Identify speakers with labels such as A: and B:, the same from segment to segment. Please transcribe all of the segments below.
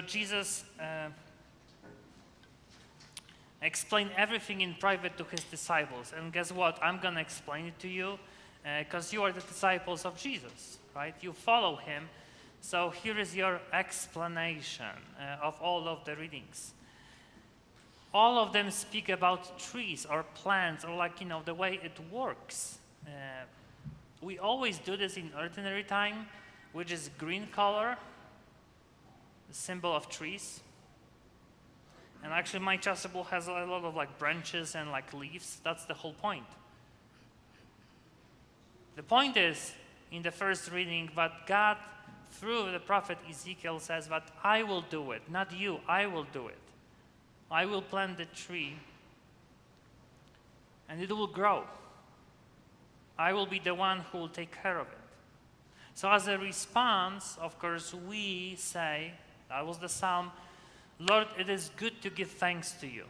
A: Jesus explained everything in private to his disciples. And guess what? I'm going to explain it to you because you are the disciples of Jesus, right? You follow him. So here is your explanation of all of the readings. All of them speak about trees or plants or the way it works. We always do this in ordinary time, which is green color, the symbol of trees. And actually my chasuble has a lot of branches and leaves. That's the whole point. The point is, in the first reading, that God, through the prophet Ezekiel, says that I will do it, not you, I will do it. I will plant the tree, and it will grow. I will be the one who will take care of it. So as a response, of course, we say, that was the psalm, Lord, it is good to give thanks to you.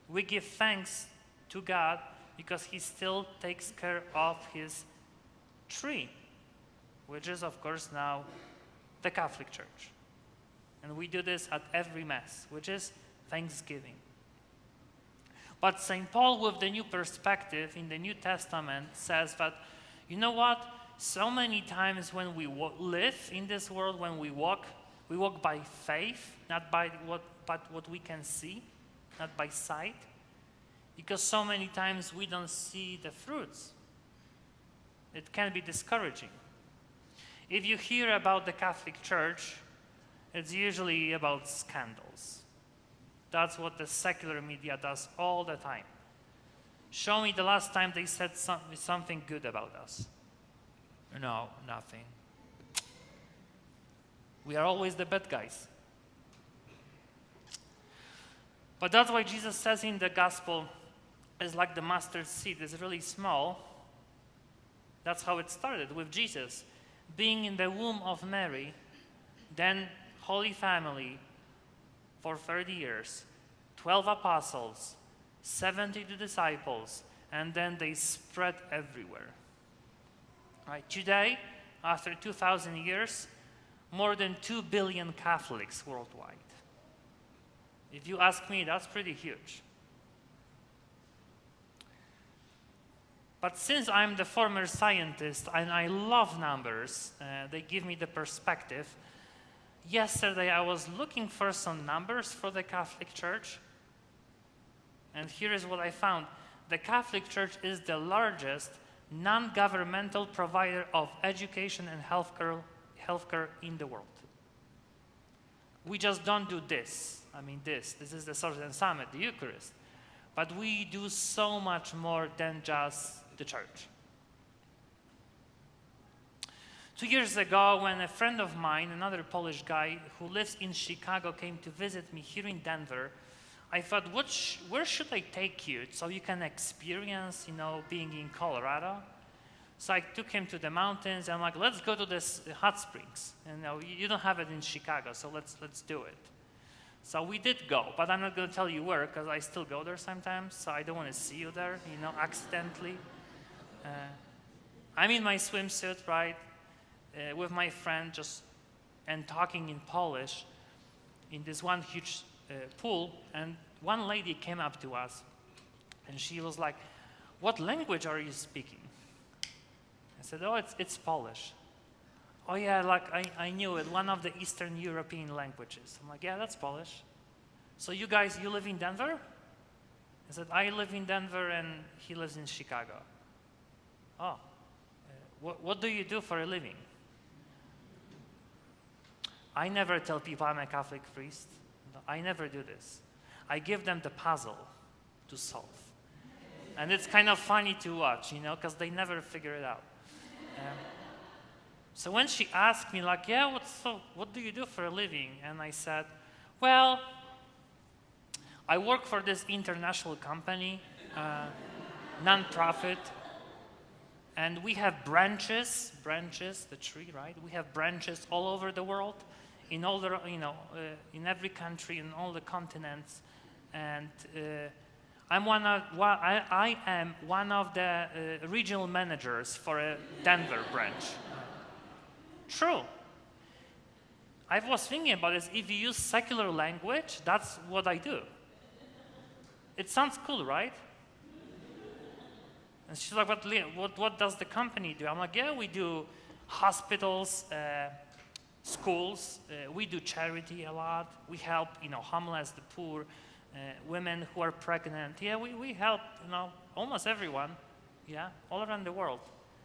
A: We give thanks to God because he still takes care of his tree, which is, of course, now the Catholic Church. And we do this at every Mass, which is Thanksgiving. But St. Paul, with the new perspective in the New Testament, says that, you know what? So many times when we live in this world, when we walk by faith, not by what we can see, not by sight, because so many times we don't see the fruits. It can be discouraging. If you hear about the Catholic Church, it's usually about scandals. That's what the secular media does all the time. Show me the last time they said something good about us. No, nothing. We are always the bad guys. But that's why Jesus says in the gospel, it's like the mustard seed. It's really small. That's how it started with Jesus. Being in the womb of Mary, then Holy Family for 30 years, 12 apostles, 72 disciples, and then they spread everywhere. Right? Today, after 2,000 years, more than 2 billion Catholics worldwide. If you ask me, that's pretty huge. But since I'm the former scientist and I love numbers, they give me the perspective. Yesterday I was looking for some numbers for the Catholic Church, and here is what I found. The Catholic Church is the largest non-governmental provider of education and healthcare in the world. We just don't do this. This is the Source and Summit, the Eucharist. But we do so much more than just the church. 2 years ago, when a friend of mine, another Polish guy who lives in Chicago, came to visit me here in Denver, I thought, where should I take you so you can experience, being in Colorado? So I took him to the mountains. I'm like, let's go to this hot springs. And you don't have it in Chicago, so let's do it. So we did go, but I'm not going to tell you where because I still go there sometimes. So I don't want to see you there, accidentally. I'm in my swimsuit, right, with my friend, and talking in Polish in this one huge pool. And one lady came up to us, and she was like, "What language are you speaking?" I said, "Oh, it's Polish." "Oh yeah, I knew it, one of the Eastern European languages." I'm like, "Yeah, that's Polish." "So you live in Denver?" I said, "I live in Denver and he lives in Chicago." "Oh, what do you do for a living?" I never tell people I'm a Catholic priest. No, I never do this. I give them the puzzle to solve. And it's kind of funny to watch, because they never figure it out. So when she asked me, what do you do for a living? And I said, well, I work for this international company, non-profit, and we have branches, the tree, right? We have branches all over the world, in all the, in every country, in all the continents, and I am one of the regional managers for a Denver branch. True. I was thinking about this. If you use secular language, that's what I do. It sounds cool, right? And she's like, what does the company do? I'm like, yeah, we do hospitals, schools. We do charity a lot. We help, homeless, the poor, women who are pregnant. Yeah, we help, almost everyone. Yeah, all around the world.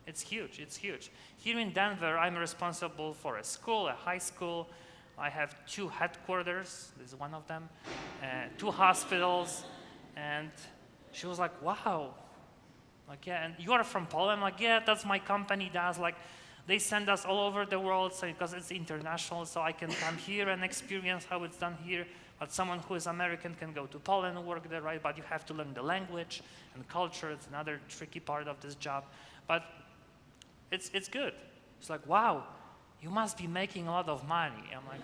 A: It's huge, it's huge. Here in Denver, I'm responsible for a school, a high school. I have 2 headquarters, this is one of them, 2 hospitals, and she was like, wow. Like, yeah, and you are from Poland? I'm like, yeah, that's my company does. Like, they send us all over the world because it's international, so I can come here and experience how it's done here. But someone who is American can go to Poland and work there, right? But you have to learn the language and culture. It's another tricky part of this job. But it's good. It's like, wow, you must be making a lot of money. I'm like,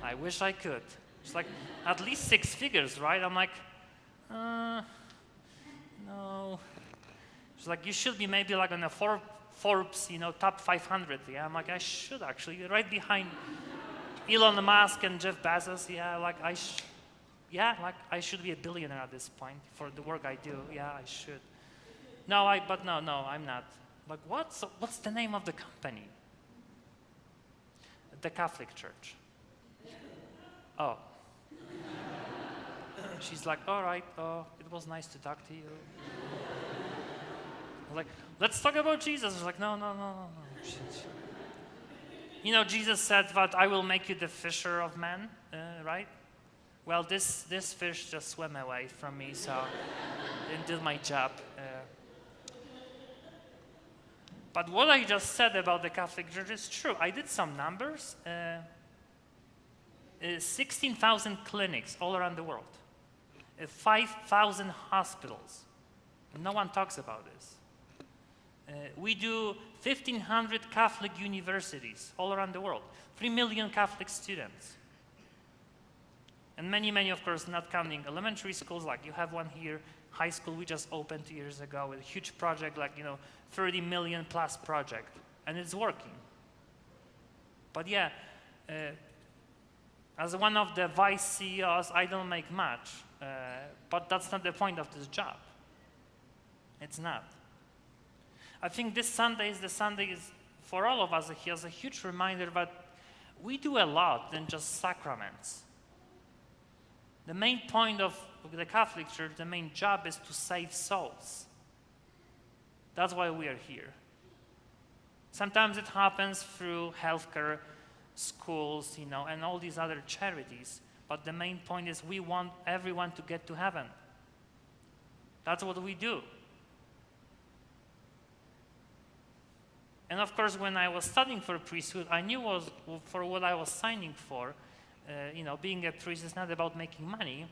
A: I wish I could. It's like, at least 6 figures, right? I'm like, no. She's like, you should be maybe like on a Forbes, top 500. Yeah, I'm like, I should actually, right behind Elon Musk and Jeff Bezos. Yeah, like I should be a billionaire at this point for the work I do. Yeah, I should. No, I'm not. Like, what's the name of the company? The Catholic Church. Oh. She's like, all right, it was nice to talk to you. I'm like, let's talk about Jesus. I was like, no. Jesus said that I will make you the fisher of men, right? Well, this fish just swam away from me, so didn't do my job. But what I just said about the Catholic Church is true. I did some numbers. 16,000 clinics all around the world. 5,000 hospitals. No one talks about this. We do 1,500 Catholic universities all around the world. 3 million Catholic students. And many, of course, not counting elementary schools, like you have one here. High school we just opened 2 years ago with a huge project, 30 million plus project. And it's working. But yeah, as one of the vice CEOs, I don't make much. But that's not the point of this job. It's not. I think this Sunday is for all of us as a huge reminder that we do a lot than just sacraments. The main point of the Catholic Church, the main job is to save souls. That's why we are here. Sometimes it happens through healthcare, schools, and all these other charities. But the main point is we want everyone to get to heaven. That's what we do. And of course, when I was studying for priesthood, I knew for what I was signing for. Being a priest is not about making money.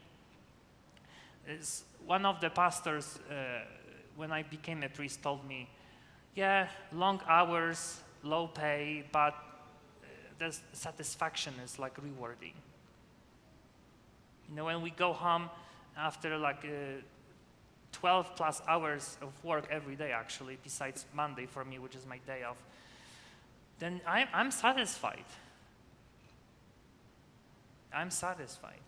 A: One of the pastors, when I became a priest, told me, yeah, long hours, low pay, but the satisfaction is rewarding. When we go home after 12 plus hours of work every day, actually, besides Monday for me, which is my day off, then I'm satisfied. I'm satisfied.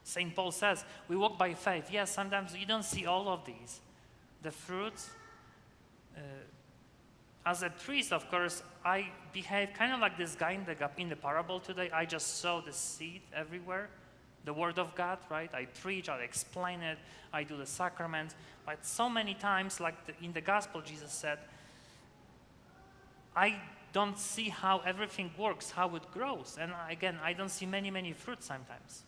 A: St. Paul says, we walk by faith. Yes, sometimes you don't see all of these. The fruits. As a priest, of course, I behave kind of like this guy in the parable today. I just sow the seed everywhere. The word of God, right? I preach, I explain it, I do the sacraments. But so many times, in the gospel, Jesus said, I don't see how everything works, how it grows. And again, I don't see many fruits sometimes.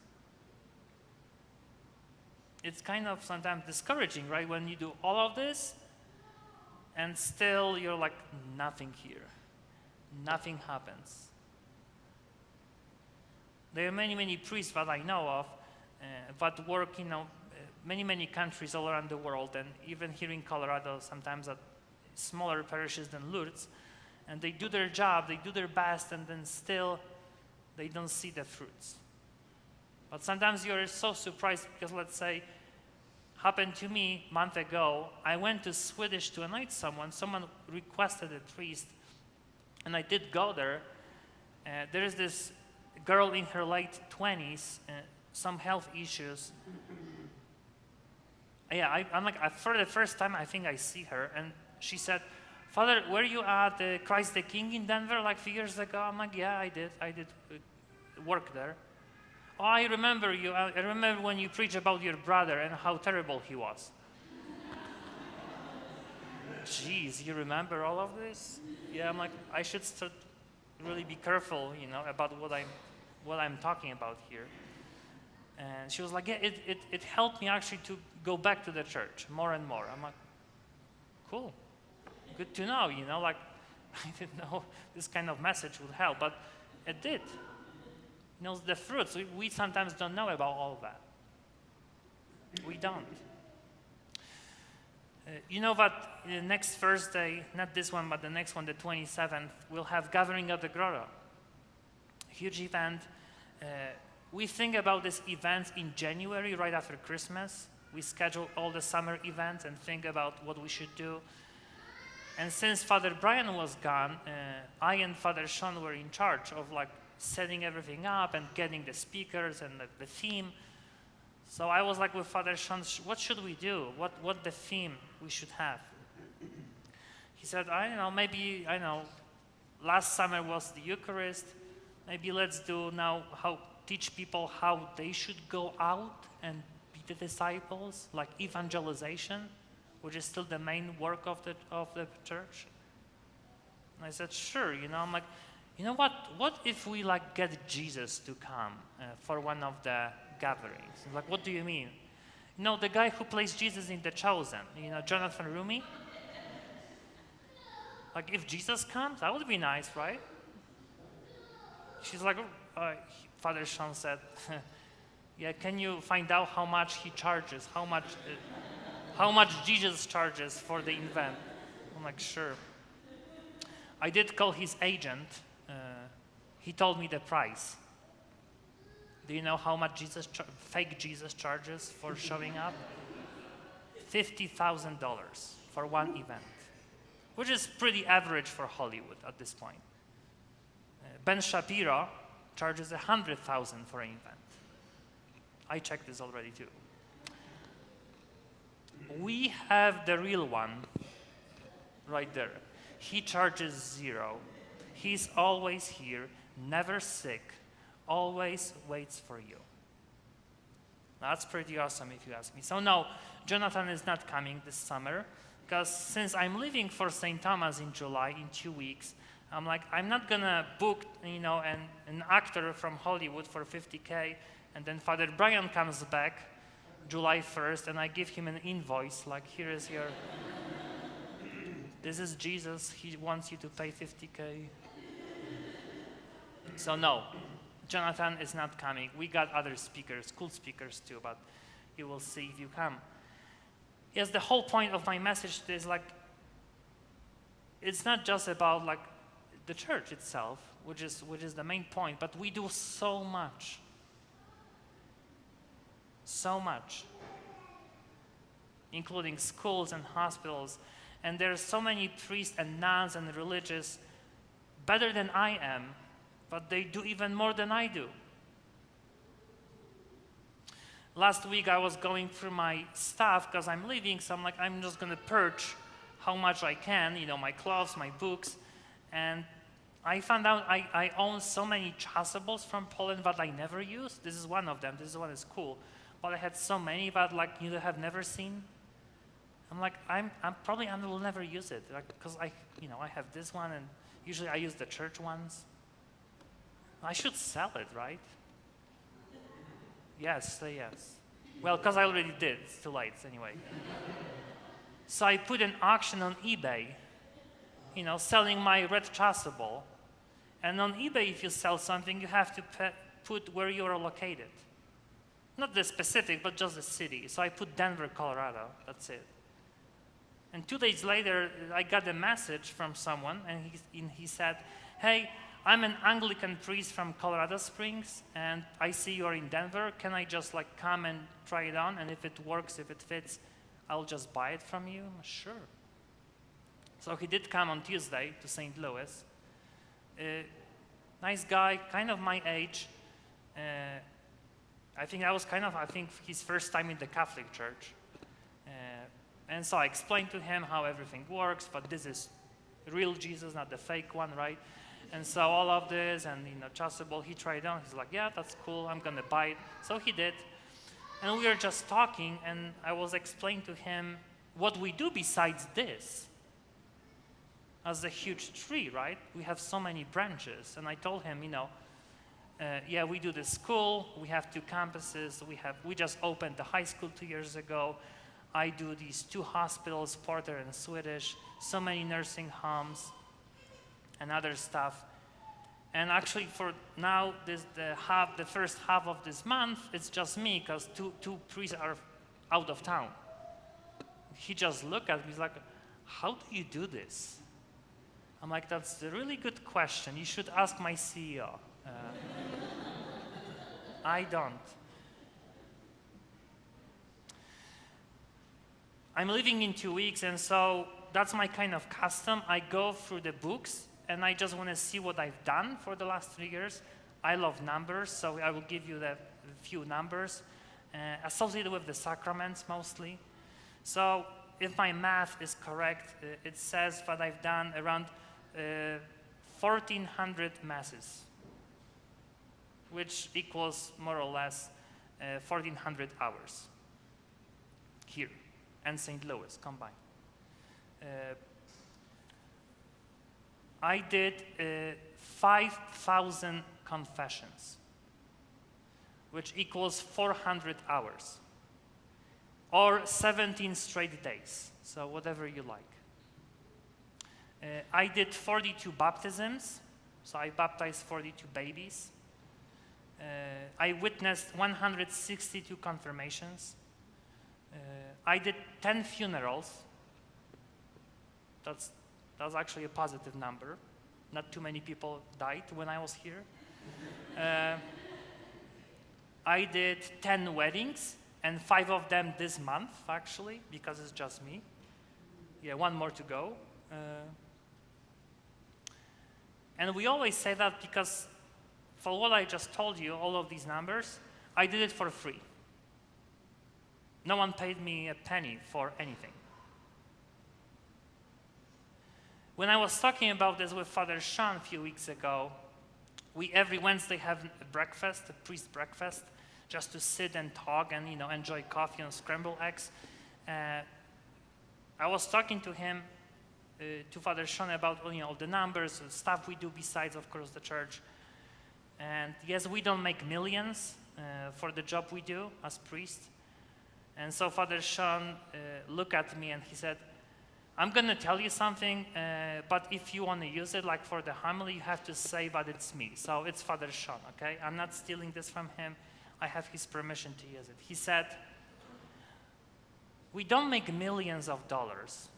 A: It's kind of sometimes discouraging, right? When you do all of this, and still you're like, nothing here. Nothing happens. There are many priests that I know of that work, many countries all around the world, and even here in Colorado, sometimes at smaller parishes than Lourdes, and they do their job, they do their best, and then still they don't see the fruits. But sometimes you're so surprised because, let's say, happened to me a month ago, I went to Swedish to anoint someone requested a priest, And I did go there. There is this girl in her late 20s, some health issues. Yeah, I'm like, for the first time, I think I see her, and she said, "Father, were you at Christ the King in Denver like a few years ago?" I'm like, "Yeah, I did work there." "Oh, I remember you. I remember when you preached about your brother and how terrible he was." Jeez, you remember all of this? Yeah, I'm like, I should start really be careful, about what I'm talking about here. And she was like, "Yeah, it helped me actually to go back to the church more and more." I'm like, cool, good to know, like I didn't know this kind of message would help, but it did. The fruits, we sometimes don't know about all of that. We don't. You know what, next Thursday, not this one, but the next one, the 27th, we'll have Gathering of the Grotto. Huge event. We think about these events in January, right after Christmas. We schedule all the summer events and think about what we should do. And since Father Brian was gone, I and Father Sean were in charge of setting everything up and getting the speakers and the theme. So I was like with Father Sean, what should we do? What the theme we should have? He said, I don't know, last summer was the Eucharist. Maybe let's do now teach people how they should go out and be the disciples, like evangelization, which is still the main work of the church. And I said, sure, I'm like, what if we get Jesus to come for one of the gatherings? Like, what do you mean? The guy who plays Jesus in The Chosen, Jonathan Rumi. Like, if Jesus comes, that would be nice, right? She's like, Father Sean said, yeah, can you find out how much he charges, how much Jesus charges for the event? I'm like, sure. I did call his agent. He told me the price. Do you know how much fake Jesus charges for showing up? $50,000 for one event, which is pretty average for Hollywood at this point. Ben Shapiro charges $100,000 for an event. I checked this already too. We have the real one right there. He charges $0. He's always here, never sick, always waits for you. That's pretty awesome if you ask me. So no, Jonathan is not coming this summer because since I'm leaving for St. Thomas in July, in 2 weeks, I'm like, I'm not gonna book, an actor from Hollywood for $50K, and then Father Brian comes back July 1st, and I give him an invoice, like, here is your, this is Jesus, he wants you to pay $50K. So no, Jonathan is not coming. We got other speakers, cool speakers too, but you will see if you come. Yes, the whole point of my message is it's not just about the church itself, which is the main point, but we do so much, including schools and hospitals, and there's so many priests and nuns and religious better than I am, but they do even more than I do. Last week I was going through my stuff because I'm leaving, so I'm like, I'm just gonna purge how much I can, my clothes, my books, and I found out I own so many chasubles from Poland that I never use. This is one of them. This one is cool. But I had so many that you have never seen. I'm like, I will never use it because I have this one, and usually I use the church ones. I should sell it, right? Yes, say yes. Well, because I already did. It's too late anyway. So I put an auction on eBay, selling my red chasuble. And on eBay, if you sell something, you have to put where you are located. Not the specific, but just the city. So I put Denver, Colorado. That's it. And 2 days later, I got a message from someone, and he said, hey, I'm an Anglican priest from Colorado Springs, and I see you're in Denver. Can I just come and try it on? And if it works, if it fits, I'll just buy it from you? Sure. So he did come on Tuesday to St. Louis. Nice guy, kind of my age. I think his first time in the Catholic Church. And so I explained to him how everything works, but this is real Jesus, not the fake one, right? And so all of this, and chasuble, he tried on. He's like, yeah, that's cool, I'm gonna buy it. So he did. And we were just talking, and I was explaining to him what we do besides this. As a huge tree, right? We have so many branches. And I told him, yeah, we do the school, we have 2 campuses, we just opened the high school 2 years ago. I do these 2 hospitals, Porter and Swedish, so many nursing homes, and other stuff. And actually for now, the first half of this month, it's just me, because two priests are out of town. He just looked at me, he's like, how do you do this? I'm like, that's a really good question. You should ask my CEO. I don't. I'm leaving in 2 weeks, and so that's my kind of custom. I go through the books, and I just want to see what I've done for the last 3 years. I love numbers, so I will give you the few numbers associated with the sacraments mostly. So if my math is correct, it says that I've done around 1,400 masses, which equals more or less 1,400 hours here and St. Louis combined. I did 5,000 confessions, which equals 400 hours, or 17 straight days, so whatever you like. I did 42 baptisms, so I baptized 42 babies. I witnessed 162 confirmations. I did 10 funerals. That's actually a positive number. Not too many people died when I was here. I did 10 weddings, and 5 of them this month, actually, because it's just me. Yeah, 1 more to go. And we always say that because for what I just told you, all of these numbers, I did it for free. No one paid me a penny for anything. When I was talking about this with Father Sean a few weeks ago, we every Wednesday have a breakfast, a priest breakfast, just to sit and talk and enjoy coffee and scrambled eggs. I was talking to him, to Father Sean, about all the numbers, the stuff we do besides, of course, the church. And yes, we don't make millions for the job we do as priests. And so Father Sean looked at me and he said, I'm going to tell you something, but if you want to use it, like for the homily, you have to say that it's me. So it's Father Sean, okay? I'm not stealing this from him. I have his permission to use it. He said, we don't make millions of dollars,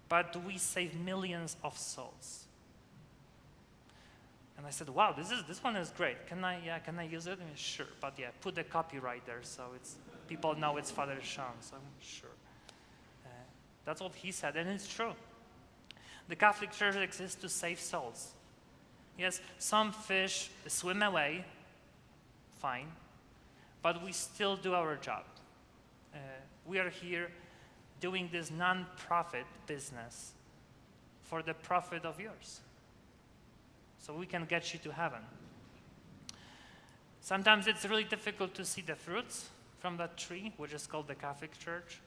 A: but we save millions of souls. And I said, wow, this one is great. Can I use it? Sure, but yeah, put the copyright there so people know it's Father Sean, so I'm sure. That's what he said, and it's true. The Catholic Church exists to save souls. Yes, some fish swim away, fine, but we still do our job. We are here doing this non-profit business for the profit of yours, so we can get you to heaven. Sometimes it's really difficult to see the fruits from that tree, which is called the Catholic Church.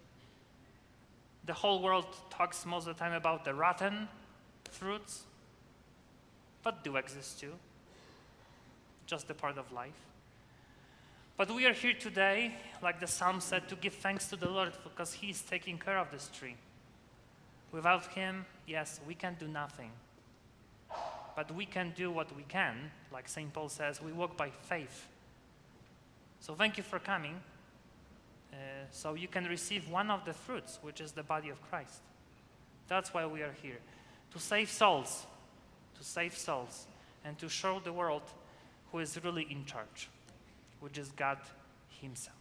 A: The whole world talks most of the time about the rotten fruits, but do exist too, just a part of life. But we are here today, like the psalm said, to give thanks to the Lord because He is taking care of this tree. Without Him, yes, we can do nothing. But we can do what we can, like St. Paul says, we walk by faith. So thank you for coming. So you can receive one of the fruits, which is the body of Christ. That's why we are here, to save souls, and to show the world who is really in charge, which is God Himself.